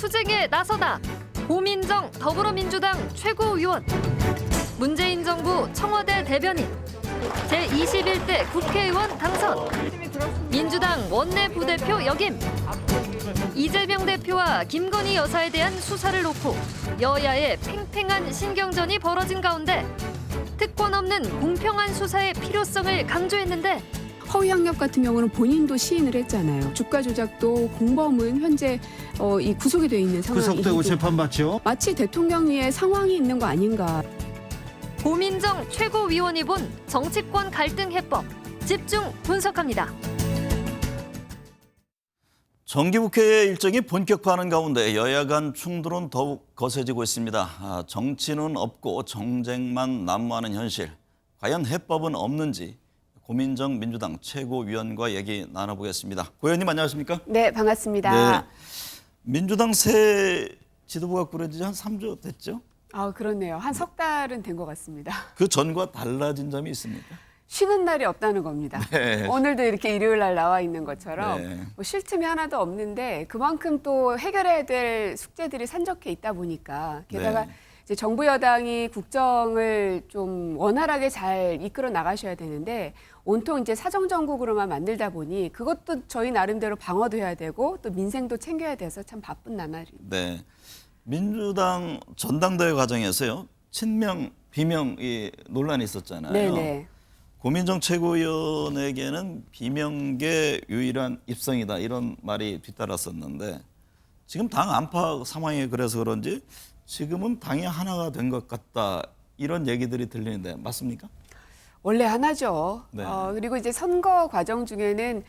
투쟁에 나서다. 고민정 더불어민주당 최고위원. 문재인 정부 청와대 대변인. 제21대 국회의원 당선. 민주당 원내 부대표 역임. 이재명 대표와 김건희 여사에 대한 수사를 놓고 여야의 팽팽한 신경전이 벌어진 가운데 특권 없는 공평한 수사의 필요성을 강조했는데 허위 학력 같은 경우는 본인도 시인을 했잖아요. 주가 조작도 공범은 현재 이 구속이 돼 있는 상황이고 구속되고 재판받죠. 마치 대통령위에 상황이 있는 거 아닌가. 고민정 최고위원이 본 정치권 갈등 해법 집중 분석합니다. 정기국회 일정이 본격화하는 가운데 여야 간 충돌은 더욱 거세지고 있습니다. 정치는 없고 정쟁만 난무하는 현실. 과연 해법은 없는지 고민정 민주당 최고위원과 얘기 나눠보겠습니다. 고 의원님 안녕하십니까? 네, 반갑습니다. 네, 민주당 새 지도부가 꾸려진 지 한 3주 됐죠? 아, 그렇네요. 한 석 달은 된 것 같습니다. 그 전과 달라진 점이 있습니까? 쉬는 날이 없다는 겁니다. 네. 오늘도 이렇게 일요일 날 나와 있는 것처럼 네. 뭐 쉴 틈이 하나도 없는데 그만큼 또 해결해야 될 숙제들이 산적해 있다 보니까 게다가 네. 이제 정부 여당이 국정을 좀 원활하게 잘 이끌어 나가셔야 되는데 온통 이제 사정정국으로만 만들다 보니 그것도 저희 나름대로 방어도 해야 되고 또 민생도 챙겨야 돼서 참 바쁜 나날입니다. 네. 민주당 전당대회 과정에서요. 친명, 비명 이 논란이 있었잖아요. 네네. 고민정 최고위원에게는 비명계 유일한 입성이다 이런 말이 뒤따랐었는데 지금 당 안팎 상황이 그래서 그런지 지금은 당이 하나가 된 것 같다 이런 얘기들이 들리는데 맞습니까? 원래 하나죠. 네. 그리고 이제 선거 과정 중에는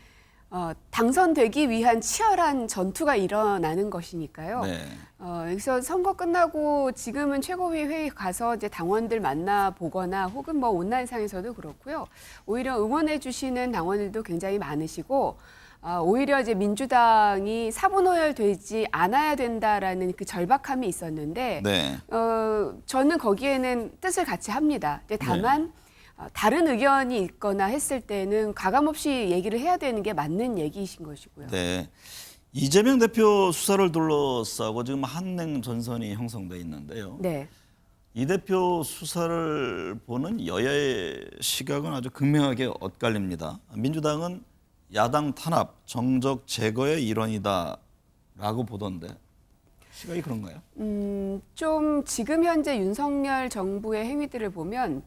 당선되기 위한 치열한 전투가 일어나는 것이니까요. 네. 여기서 선거 끝나고 지금은 최고위 회의 가서 이제 당원들 만나 보거나 혹은 뭐 온라인상에서도 그렇고요. 오히려 응원해 주시는 당원들도 굉장히 많으시고 오히려 이제 민주당이 사분오열되지 않아야 된다라는 그 절박함이 있었는데 네. 저는 거기에는 뜻을 같이 합니다. 근데 다만 다른 의견이 있거나 했을 때는 가감없이 얘기를 해야 되는 게 맞는 얘기이신 것이고요. 네. 이재명 대표 수사를 둘러싸고 지금 한냉 전선이 형성돼 있는데요. 네. 이 대표 수사를 보는 여야의 시각은 아주 극명하게 엇갈립니다. 민주당은 야당 탄압, 정적 제거의 일환이다라고 보던데 시각이 그런가요? 좀 지금 현재 윤석열 정부의 행위들을 보면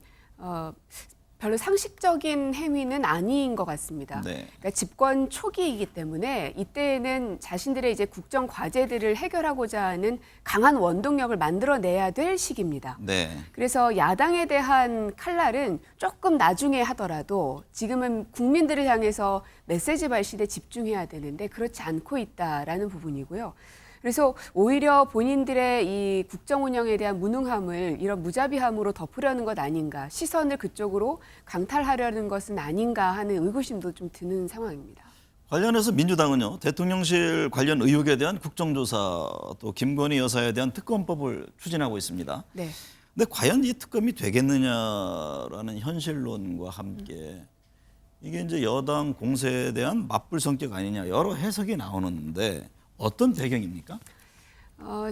별로 상식적인 행위는 아닌 것 같습니다. 네. 그러니까 집권 초기이기 때문에 이때는 자신들의 이제 국정 과제들을 해결하고자 하는 강한 원동력을 만들어내야 될 시기입니다. 네. 그래서 야당에 대한 칼날은 조금 나중에 하더라도 지금은 국민들을 향해서 메시지 발신에 집중해야 되는데 그렇지 않고 있다라는 부분이고요. 그래서 오히려 본인들의 이 국정 운영에 대한 무능함을 이런 무자비함으로 덮으려는 것 아닌가, 시선을 그쪽으로 강탈하려는 것은 아닌가 하는 의구심도 좀 드는 상황입니다. 관련해서 민주당은요. 대통령실 관련 의혹에 대한 국정조사 또 김건희 여사에 대한 특검법을 추진하고 있습니다. 네. 근데 과연 이 특검이 되겠느냐라는 현실론과 함께 이게 이제 여당 공세에 대한 맞불 성격 아니냐 여러 해석이 나오는데 어떤 배경입니까?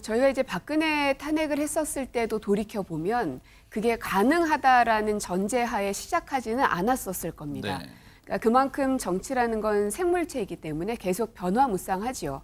저희가 이제 박근혜 탄핵을 했었을 때도 돌이켜 보면 그게 가능하다라는 전제하에 시작하지는 않았었을 겁니다. 네. 그러니까 그만큼 정치라는 건 생물체이기 때문에 계속 변화무쌍하지요.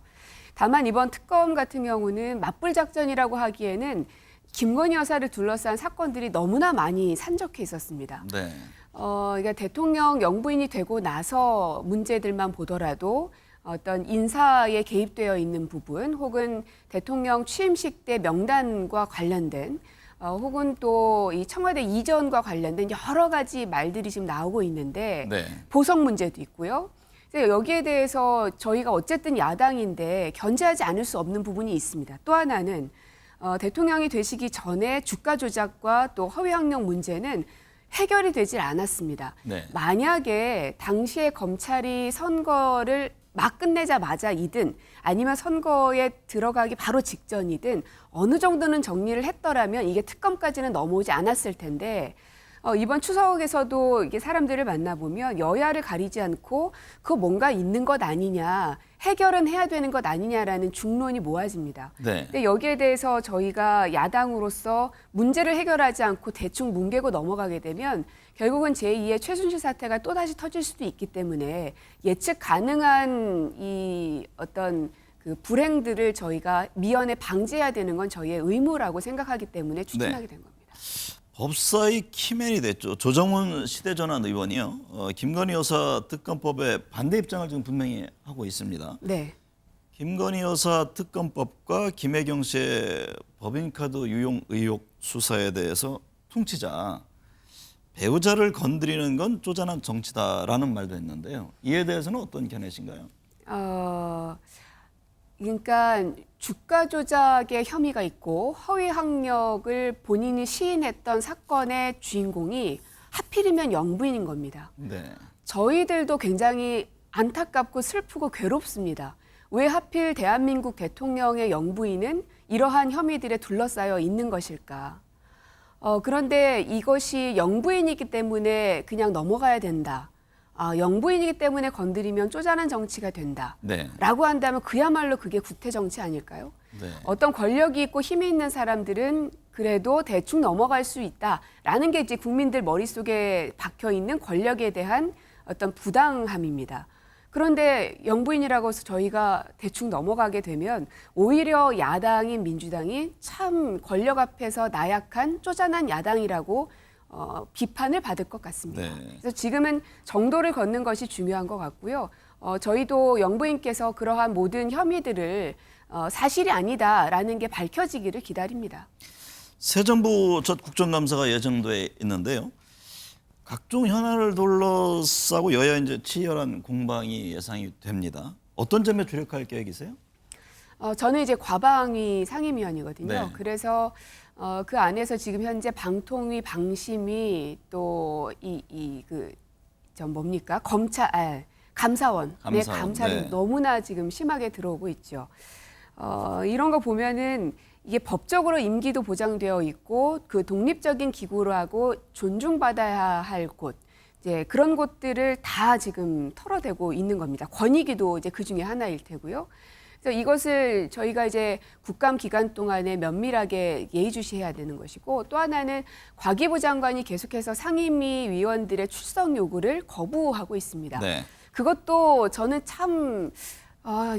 다만 이번 특검 같은 경우는 맞불 작전이라고 하기에는 김건희 여사를 둘러싼 사건들이 너무나 많이 산적해 있었습니다. 네. 그러니까 대통령 영부인이 되고 나서 문제들만 보더라도 어떤 인사에 개입되어 있는 부분 혹은 대통령 취임식 때 명단과 관련된 혹은 또 이 청와대 이전과 관련된 여러 가지 말들이 지금 나오고 있는데 네. 보석 문제도 있고요. 그래서 여기에 대해서 저희가 어쨌든 야당인데 견제하지 않을 수 없는 부분이 있습니다. 또 하나는 대통령이 되시기 전에 주가 조작과 또 허위 학력 문제는 해결이 되질 않았습니다. 네. 만약에 당시에 검찰이 선거를 막 끝내자마자이든 아니면 선거에 들어가기 바로 직전이든 어느 정도는 정리를 했더라면 이게 특검까지는 넘어오지 않았을 텐데 이번 추석에서도 이게 사람들을 만나보면 여야를 가리지 않고 그거 뭔가 있는 것 아니냐, 해결은 해야 되는 것 아니냐라는 중론이 모아집니다. 네. 근데 여기에 대해서 저희가 야당으로서 문제를 해결하지 않고 대충 뭉개고 넘어가게 되면 결국은 제2의 최순실 사태가 또다시 터질 수도 있기 때문에 예측 가능한 이 어떤 그 불행들을 저희가 미연에 방지해야 되는 건 저희의 의무라고 생각하기 때문에 추진하게 된 겁니다. 법사위 키맨이 됐죠. 조정훈 시대전환 의원이요. 김건희 여사 특검법에 반대 입장을 지금 분명히 하고 있습니다. 네. 김건희 여사 특검법과 김혜경 씨의 법인카드 유용 의혹 수사에 대해서 퉁치자 배우자를 건드리는 건 쪼잔한 정치다라는 말도 했는데요. 이에 대해서는 어떤 견해신가요? 그러니까 주가 조작의 혐의가 있고 허위 학력을 본인이 시인했던 사건의 주인공이 하필이면 영부인인 겁니다. 네. 저희들도 굉장히 안타깝고 슬프고 괴롭습니다. 왜 하필 대한민국 대통령의 영부인은 이러한 혐의들에 둘러싸여 있는 것일까? 그런데 이것이 영부인이기 때문에 그냥 넘어가야 된다. 영부인이기 때문에 건드리면 쪼잔한 정치가 된다. 네. 라고 한다면 그야말로 그게 구태 정치 아닐까요? 네. 어떤 권력이 있고 힘이 있는 사람들은 그래도 대충 넘어갈 수 있다라는 게 이제 국민들 머릿속에 박혀 있는 권력에 대한 어떤 부당함입니다. 그런데 영부인이라고 해서 저희가 대충 넘어가게 되면 오히려 야당인 민주당이 참 권력 앞에서 나약한 쪼잔한 야당이라고 비판을 받을 것 같습니다. 네. 그래서 지금은 정도를 걷는 것이 중요한 것 같고요. 저희도 영부인께서 그러한 모든 혐의들을 사실이 아니다라는 게 밝혀지기를 기다립니다. 새 정부 첫 국정감사가 예정돼 있는데요. 각종 현안을 둘러싸고 여야 이제 치열한 공방이 예상이 됩니다. 어떤 점에 주력할 계획이세요? 저는 이제 과방위 상임위원이거든요. 네. 그래서 그 안에서 지금 현재 방통위, 방심위 또 뭡니까? 감사원. 네, 감찰이 네. 너무나 지금 심하게 들어오고 있죠. 이런 거 보면은 이게 법적으로 임기도 보장되어 있고 그 독립적인 기구라고 존중받아야 할 곳, 이제 그런 곳들을 다 지금 털어대고 있는 겁니다. 권익위도 이제 그 중에 하나일 테고요. 그래서 이것을 저희가 이제 국감 기간 동안에 면밀하게 예의주시해야 되는 것이고 또 하나는 과기부 장관이 계속해서 상임위 위원들의 출석 요구를 거부하고 있습니다. 네. 그것도 저는 참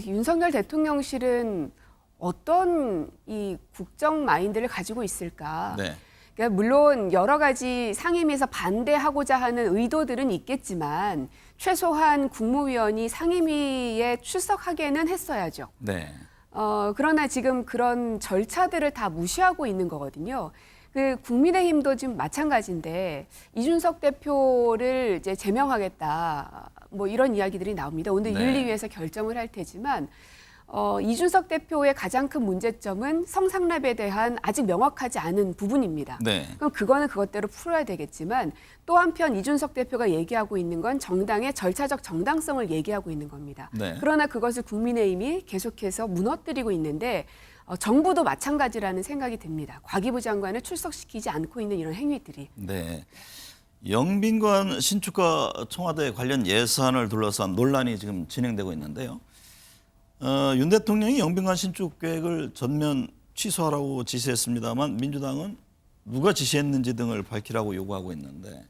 윤석열 대통령실은 어떤 이 국정 마인드를 가지고 있을까? 네. 그러니까 물론 여러 가지 상임위에서 반대하고자 하는 의도들은 있겠지만 최소한 국무위원이 상임위에 출석하게는 했어야죠. 네. 그러나 지금 그런 절차들을 다 무시하고 있는 거거든요. 그 국민의힘도 지금 마찬가지인데 이준석 대표를 이제 제명하겠다 뭐 이런 이야기들이 나옵니다. 오늘 네. 윤리위에서 결정을 할 테지만 이준석 대표의 가장 큰 문제점은 성상납에 대한 아직 명확하지 않은 부분입니다. 네. 그럼 그거는 그것대로 풀어야 되겠지만 또 한편 이준석 대표가 얘기하고 있는 건 정당의 절차적 정당성을 얘기하고 있는 겁니다. 네. 그러나 그것을 국민의힘이 계속해서 무너뜨리고 있는데 정부도 마찬가지라는 생각이 듭니다. 과기부 장관을 출석시키지 않고 있는 이런 행위들이. 네. 영빈관 신축과 청와대 관련 예산을 둘러싼 논란이 지금 진행되고 있는데요. 윤 대통령이 영빈관 신축 계획을 전면 취소하라고 지시했습니다만 민주당은 누가 지시했는지 등을 밝히라고 요구하고 있는데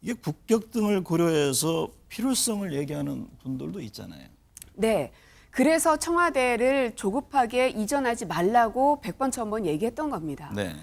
이게 국격 등을 고려해서 필요성을 얘기하는 분들도 있잖아요. 네. 그래서 청와대를 조급하게 이전하지 말라고 100번, 1000번 얘기했던 겁니다. 네.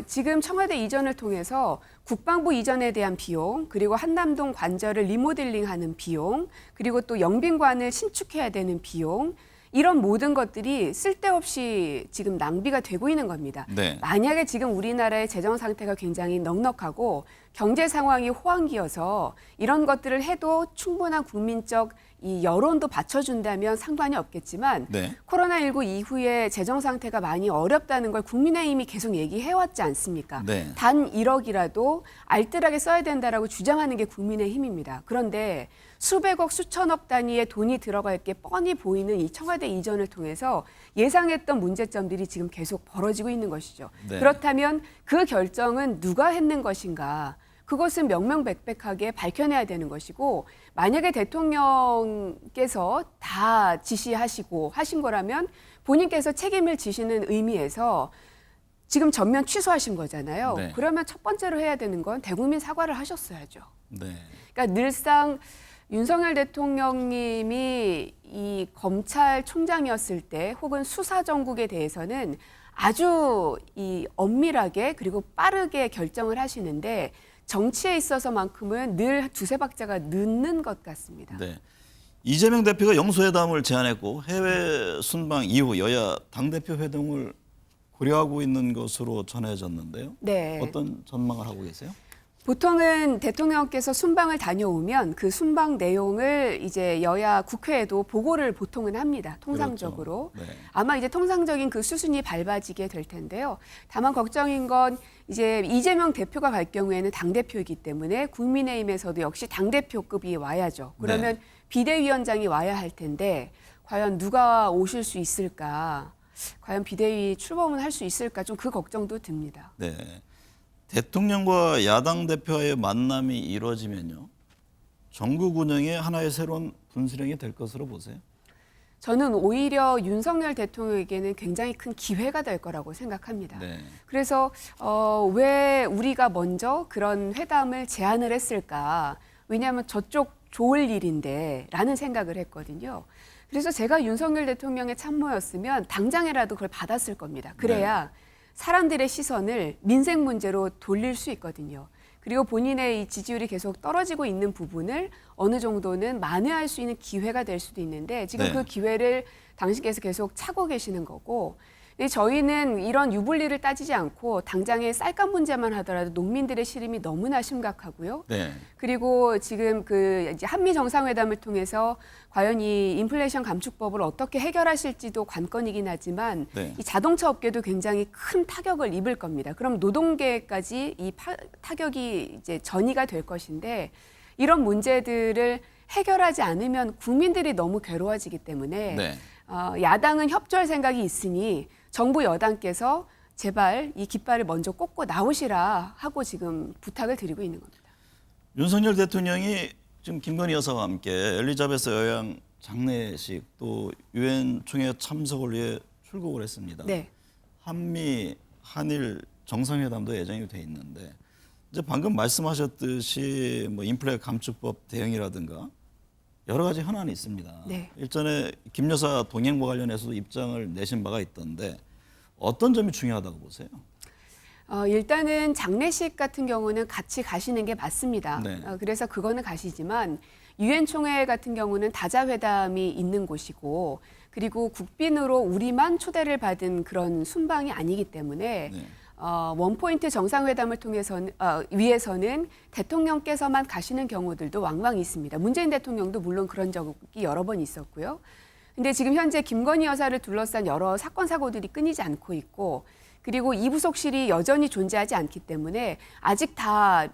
지금 청와대 이전을 통해서 국방부 이전에 대한 비용, 그리고 한남동 관저를 리모델링하는 비용, 그리고 또 영빈관을 신축해야 되는 비용, 이런 모든 것들이 쓸데없이 지금 낭비가 되고 있는 겁니다. 네. 만약에 지금 우리나라의 재정 상태가 굉장히 넉넉하고 경제 상황이 호황기여서 이런 것들을 해도 충분한 국민적 이 여론도 받쳐준다면 상관이 없겠지만 네. 코로나19 이후에 재정 상태가 많이 어렵다는 걸 국민의힘이 계속 얘기해왔지 않습니까? 네. 단 1억이라도 알뜰하게 써야 된다라고 주장하는 게 국민의힘입니다. 그런데 수백억, 수천억 단위의 돈이 들어갈 게 뻔히 보이는 이 청와대 이전을 통해서 예상했던 문제점들이 지금 계속 벌어지고 있는 것이죠. 네. 그렇다면 그 결정은 누가 했는 것인가? 그것은 명명백백하게 밝혀내야 되는 것이고, 만약에 대통령께서 다 지시하시고 하신 거라면 본인께서 책임을 지시는 의미에서 지금 전면 취소하신 거잖아요. 네. 그러면 첫 번째로 해야 되는 건 대국민 사과를 하셨어야죠. 네. 그러니까 늘상 윤석열 대통령님이 이 검찰총장이었을 때 혹은 수사정국에 대해서는 아주 이 엄밀하게 그리고 빠르게 결정을 하시는데 정치에 있어서만큼은 늘 두세 박자가 늦는 것 같습니다. 네. 이재명 대표가 영수회담을 제안했고 해외 순방 이후 여야 당대표 회동을 고려하고 있는 것으로 전해졌는데요. 네. 어떤 전망을 하고 계세요? 보통은 대통령께서 순방을 다녀오면 그 순방 내용을 이제 여야 국회에도 보고를 보통은 합니다. 통상적으로. 그렇죠. 네. 아마 이제 통상적인 그 수순이 밟아지게 될 텐데요. 다만 걱정인 건 이제 이재명 대표가 갈 경우에는 당대표이기 때문에 국민의힘에서도 역시 당대표급이 와야죠. 그러면 네. 비대위원장이 와야 할 텐데 과연 누가 오실 수 있을까? 과연 비대위 출범을 할 수 있을까? 좀 그 걱정도 듭니다. 네. 대통령과 야당 대표의 만남이 이루어지면요. 전국 운영의 하나의 새로운 분수령이 될 것으로 보세요. 저는 오히려 윤석열 대통령에게는 굉장히 큰 기회가 될 거라고 생각합니다. 네. 그래서 왜 우리가 먼저 그런 회담을 제안을 했을까? 왜냐하면 저쪽 좋을 일인데 라는 생각을 했거든요. 그래서 제가 윤석열 대통령의 참모였으면 당장이라도 그걸 받았을 겁니다. 그래야 사람들의 시선을 민생 문제로 돌릴 수 있거든요. 그리고 본인의 이 지지율이 계속 떨어지고 있는 부분을 어느 정도는 만회할 수 있는 기회가 될 수도 있는데 지금 네. 그 기회를 당신께서 계속 차고 계시는 거고, 근데 저희는 이런 유불리를 따지지 않고 당장의 쌀값 문제만 하더라도 농민들의 시름이 너무나 심각하고요. 네. 그리고 지금 그 이제 한미 정상회담을 통해서 과연 이 인플레이션 감축법을 어떻게 해결하실지도 관건이긴 하지만 네. 이 자동차 업계도 굉장히 큰 타격을 입을 겁니다. 그럼 노동계까지 이 타격이 이제 전이가 될 것인데 이런 문제들을 해결하지 않으면 국민들이 너무 괴로워지기 때문에 네. 야당은 협조할 생각이 있으니 정부 여당께서 제발 이 깃발을 먼저 꽂고 나오시라 하고 지금 부탁을 드리고 있는 겁니다. 윤석열 대통령이 지금 김건희 여사와 함께 엘리자베스 여왕 장례식 또 유엔 총회 참석을 위해 출국을 했습니다. 네. 한미 한일 정상회담도 예정이 돼 있는데 이제 방금 말씀하셨듯이 뭐 인플레 감축법 대응이라든가 여러 가지 현안이 있습니다. 네. 일전에 김 여사 동행과 관련해서도 입장을 내신 바가 있던데 어떤 점이 중요하다고 보세요? 일단은 장례식 같은 경우는 같이 가시는 게 맞습니다. 네. 그래서 그거는 가시지만 유엔 총회 같은 경우는 다자회담이 있는 곳이고 그리고 국빈으로 우리만 초대를 받은 그런 순방이 아니기 때문에 네. 원포인트 정상회담을 통해서는 위해서는 대통령께서만 가시는 경우들도 왕왕 있습니다. 문재인 대통령도 물론 그런 적이 여러 번 있었고요. 근데 지금 현재 김건희 여사를 둘러싼 여러 사건 사고들이 끊이지 않고 있고 그리고 이 부속실이 여전히 존재하지 않기 때문에 아직 다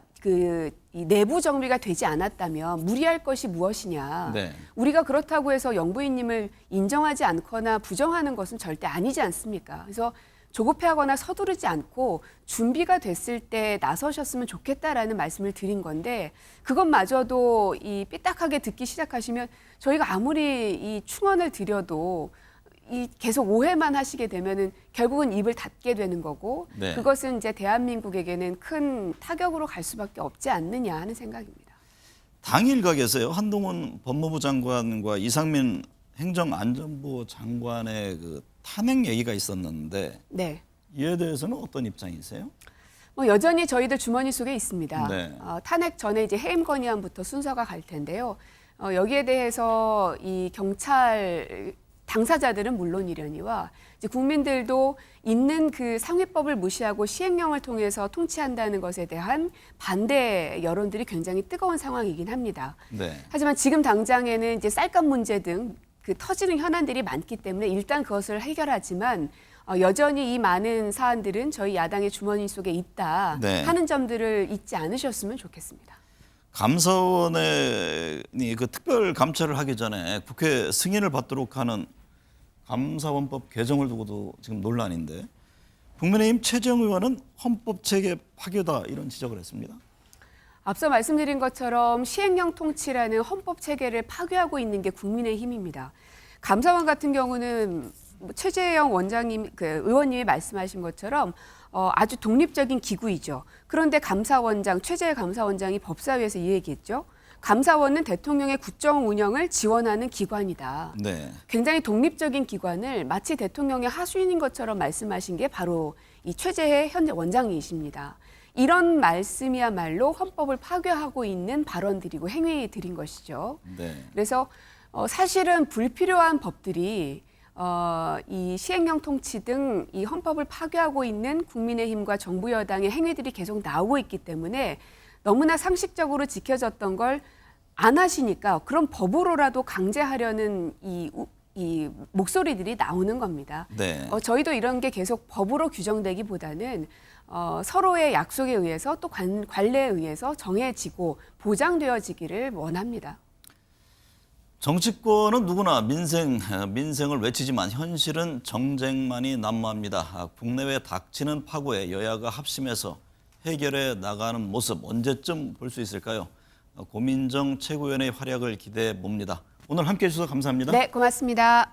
이 내부 정비가 되지 않았다면 무리할 것이 무엇이냐. 네. 우리가 그렇다고 해서 영부인님을 인정하지 않거나 부정하는 것은 절대 아니지 않습니까? 그래서 조급해하거나 서두르지 않고 준비가 됐을 때 나서셨으면 좋겠다라는 말씀을 드린 건데 그것마저도 이 삐딱하게 듣기 시작하시면 저희가 아무리 이 충언을 드려도 이 계속 오해만 하시게 되면은 결국은 입을 닫게 되는 거고 네. 그것은 이제 대한민국에게는 큰 타격으로 갈 수밖에 없지 않느냐 하는 생각입니다. 당일각에서요 한동훈 법무부 장관과 이상민 행정안전부 장관의 그 탄핵 얘기가 있었는데 네. 이에 대해서는 어떤 입장이세요? 뭐 여전히 저희들 주머니 속에 있습니다. 네. 탄핵 전에 이제 해임 건의안부터 순서가 갈 텐데요. 여기에 대해서 이 경찰 당사자들은 물론이려니와 이제 국민들도 있는 그 상위법을 무시하고 시행령을 통해서 통치한다는 것에 대한 반대 여론들이 굉장히 뜨거운 상황이긴 합니다. 네. 하지만 지금 당장에는 이제 쌀값 문제 등 그 터지는 현안들이 많기 때문에 일단 그것을 해결하지만 여전히 이 많은 사안들은 저희 야당의 주머니 속에 있다 네. 하는 점들을 잊지 않으셨으면 좋겠습니다. 감사원이 그 특별 감찰을 하기 전에 국회 승인을 받도록 하는 감사원법 개정을 두고도 지금 논란인데 국민의힘 최재형 의원은 헌법 체계 파괴다 이런 지적을 했습니다. 앞서 말씀드린 것처럼 시행령 통치라는 헌법 체계를 파괴하고 있는 게 국민의힘입니다. 감사원 같은 경우는 최재형 의원님이 말씀하신 것처럼 아주 독립적인 기구이죠. 그런데 최재 감사원장이 법사위에서 이 얘기했죠. 감사원은 대통령의 국정 운영을 지원하는 기관이다. 네. 굉장히 독립적인 기관을 마치 대통령의 하수인인 것처럼 말씀하신 게 바로 이 최재해 현재 원장이십니다. 이런 말씀이야말로 헌법을 파괴하고 있는 발언들이고 행위들인 것이죠. 네. 그래서 사실은 불필요한 법들이 이 시행령 통치 등 이 헌법을 파괴하고 있는 국민의힘과 정부 여당의 행위들이 계속 나오고 있기 때문에 너무나 상식적으로 지켜졌던 걸 안 하시니까 그런 법으로라도 강제하려는 이 목소리들이 나오는 겁니다. 네. 저희도 이런 게 계속 법으로 규정되기보다는 서로의 약속에 의해서 또 관례에 의해서 정해지고 보장되어지기를 원합니다. 정치권은 누구나 민생을 외치지만 현실은 정쟁만이 난무합니다. 국내외 닥치는 파고에 여야가 합심해서 해결해 나가는 모습 언제쯤 볼 수 있을까요? 고민정 최고위원의 활약을 기대해 봅니다. 오늘 함께해 주셔서 감사합니다. 네, 고맙습니다.